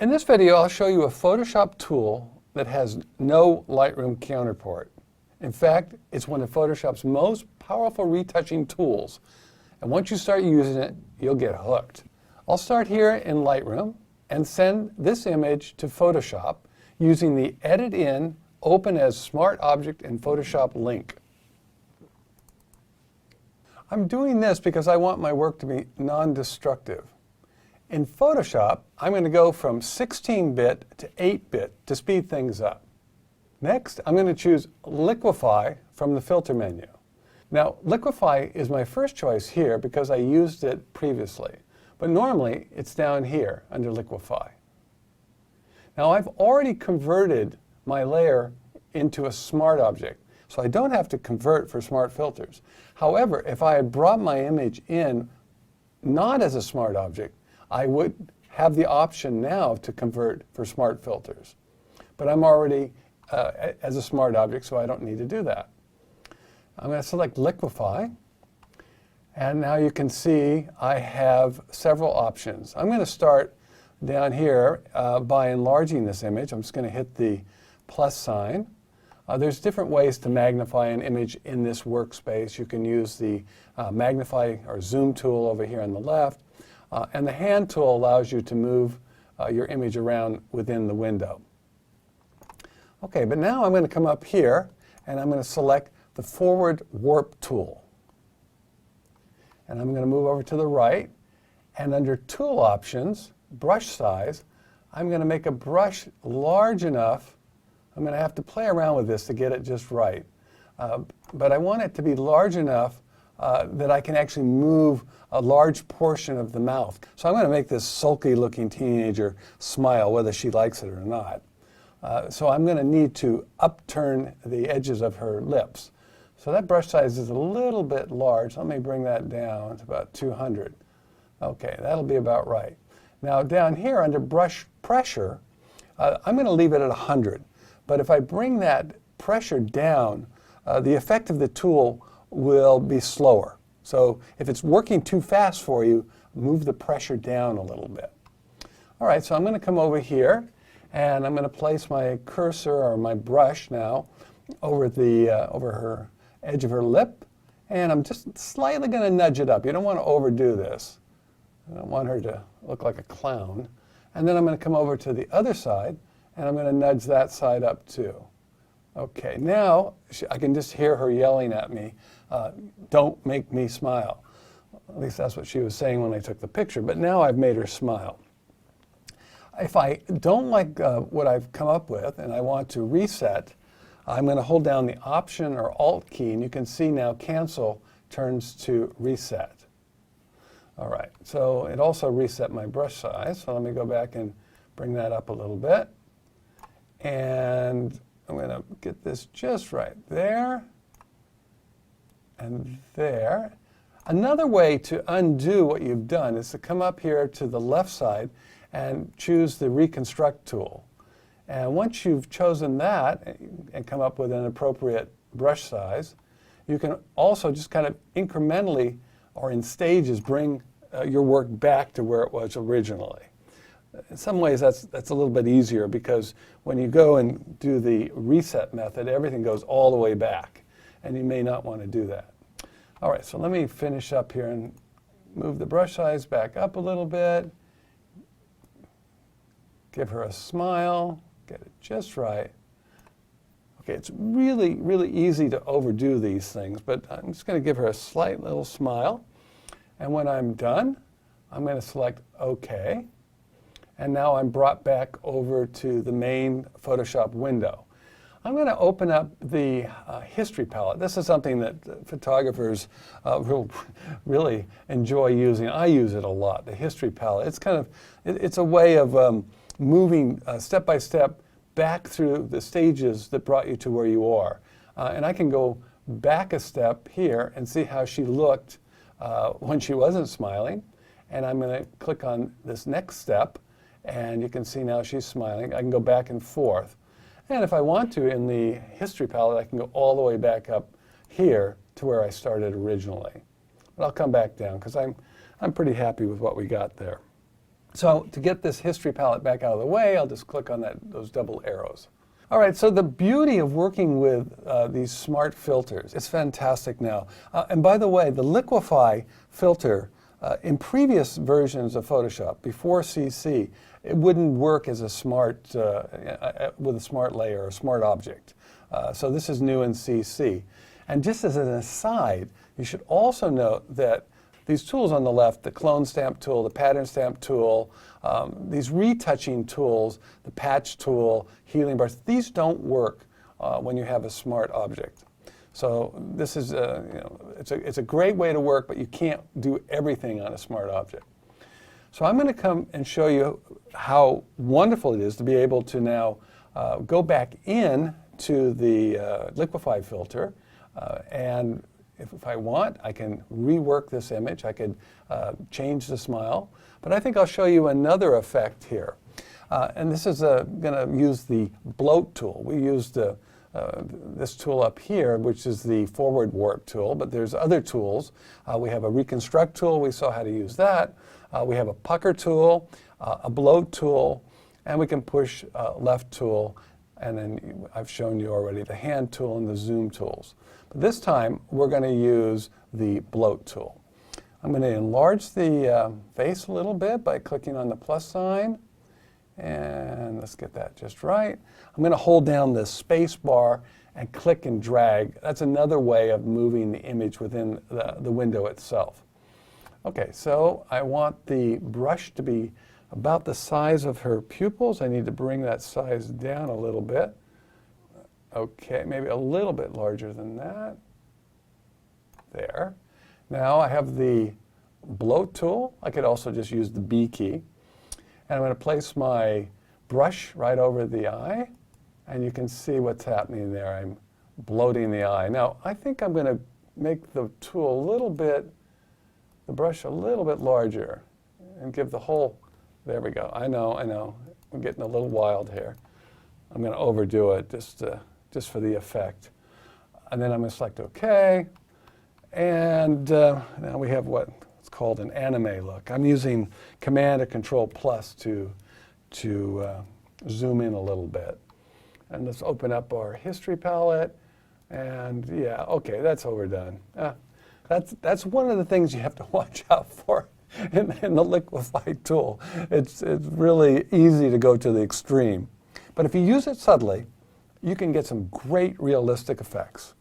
In this video, I'll show you a Photoshop tool that has no Lightroom counterpart. In fact, it's one of Photoshop's most powerful retouching tools. And once you start using it, you'll get hooked. I'll start here in Lightroom and send this image to Photoshop using the Edit In, Open as Smart Object in Photoshop link. I'm doing this because I want my work to be non-destructive. In Photoshop, I'm going to go from 16-bit to 8-bit to speed things up. Next, I'm going to choose Liquify from the Filter menu. Now, Liquify is my first choice here because I used it previously, but normally it's down here under Liquify. Now, I've already converted my layer into a smart object, so I don't have to convert for smart filters. However, if I had brought my image in not as a smart object, I would have the option now to convert for smart filters. But I'm already as a smart object, so I don't need to do that. I'm going to select Liquify, and now you can see I have several options. I'm going to start down here by enlarging this image. I'm just going to hit the plus sign. There's different ways to magnify an image in this workspace. You can use the magnify or zoom tool over here on the left. And the hand tool allows you to move your image around within the window. Okay, but now I'm going to come up here and I'm going to select the forward warp tool. And I'm going to move over to the right, and under tool options, brush size, I'm going to make a brush large enough. I'm going to have to play around with this to get it just right. But I want it to be large enough that I can actually move a large portion of the mouth. So I'm going to make this sulky looking teenager smile whether she likes it or not. So I'm going to need to upturn the edges of her lips. So that brush size is a little bit large. Let me bring that down to about 200. Okay, that'll be about right. Now down here under brush pressure, I'm going to leave it at 100. But if I bring that pressure down, the effect of the tool will be slower. So if it's working too fast for you, move the pressure down a little bit. All right, so I'm going to come over here and I'm going to place my cursor or my brush now over her edge of her lip, and I'm just slightly going to nudge it up. You don't want to overdo this. I don't want her to look like a clown. And then I'm going to come over to the other side and I'm going to nudge that side up too. Okay, now I can just hear her yelling at me, don't make me smile. At least that's what she was saying when I took the picture, but now I've made her smile. If I don't like what I've come up with and I want to reset, I'm going to hold down the Option or Alt key, and you can see now Cancel turns to Reset. All right, so it also reset my brush size, so let me go back and bring that up a little bit. And I'm going to get this just right there and there. Another way to undo what you've done is to come up here to the left side and choose the Reconstruct tool. And once you've chosen that and come up with an appropriate brush size, you can also just kind of incrementally or in stages bring your work back to where it was originally. In some ways that's a little bit easier because when you go and do the reset method, everything goes all the way back, and you may not want to do that. All right, so let me finish up here and move the brush size back up a little bit. Give her a smile, get it just right. Okay, it's really, really easy to overdo these things, but I'm just going to give her a slight little smile. And when I'm done, I'm going to select OK. And now I'm brought back over to the main Photoshop window. I'm going to open up the history palette. This is something that photographers really enjoy using. I use it a lot, the history palette. It's a way of moving step by step back through the stages that brought you to where you are. And I can go back a step here and see how she looked when she wasn't smiling. And I'm going to click on this next step, and you can see now she's smiling. I can go back and forth. And if I want to, in the history palette, I can go all the way back up here to where I started originally. But I'll come back down because I'm pretty happy with what we got there. So to get this history palette back out of the way, I'll just click on those double arrows. All right, so the beauty of working with these smart filters, it's fantastic now. And by the way, the liquefy filter, in previous versions of Photoshop, before CC, it wouldn't work as a smart, with a smart layer or a smart object. So this is new in CC. And just as an aside, you should also note that these tools on the left, the clone stamp tool, the pattern stamp tool, these retouching tools, the patch tool, healing brush, these don't work when you have a smart object. So this is, it's a great way to work, but you can't do everything on a smart object. So I'm going to come and show you how wonderful it is to be able to now go back in to the liquefy filter, and if I want, I can rework this image. I could change the smile. But I think I'll show you another effect here. And this is going to use the bloat tool. We used this tool up here, which is the forward warp tool, but there's other tools. We have a reconstruct tool. We saw how to use that. We have a pucker tool, a bloat tool, and we can push left tool. And then I've shown you already the hand tool and the zoom tools. But this time, we're going to use the bloat tool. I'm going to enlarge the face a little bit by clicking on the plus sign. And let's get that just right. I'm going to hold down the space bar and click and drag. That's another way of moving the image within the window itself. Okay, so I want the brush to be about the size of her pupils. I need to bring that size down a little bit. Okay, maybe a little bit larger than that. There. Now I have the bloat tool. I could also just use the B key. And I'm going to place my brush right over the eye. And you can see what's happening there. I'm bloating the eye. Now, I think I'm going to make the tool a little bit, the brush a little bit larger and give the whole, there we go. I know. I'm getting a little wild here. I'm going to overdo it just for the effect. And then I'm going to select OK. And now we have what's called an anime look. I'm using Command or Control plus to zoom in a little bit. And let's open up our history palette. And yeah, OK, that's overdone. That's one of the things you have to watch out for in the liquefy tool. It's really easy to go to the extreme. But if you use it subtly, you can get some great realistic effects.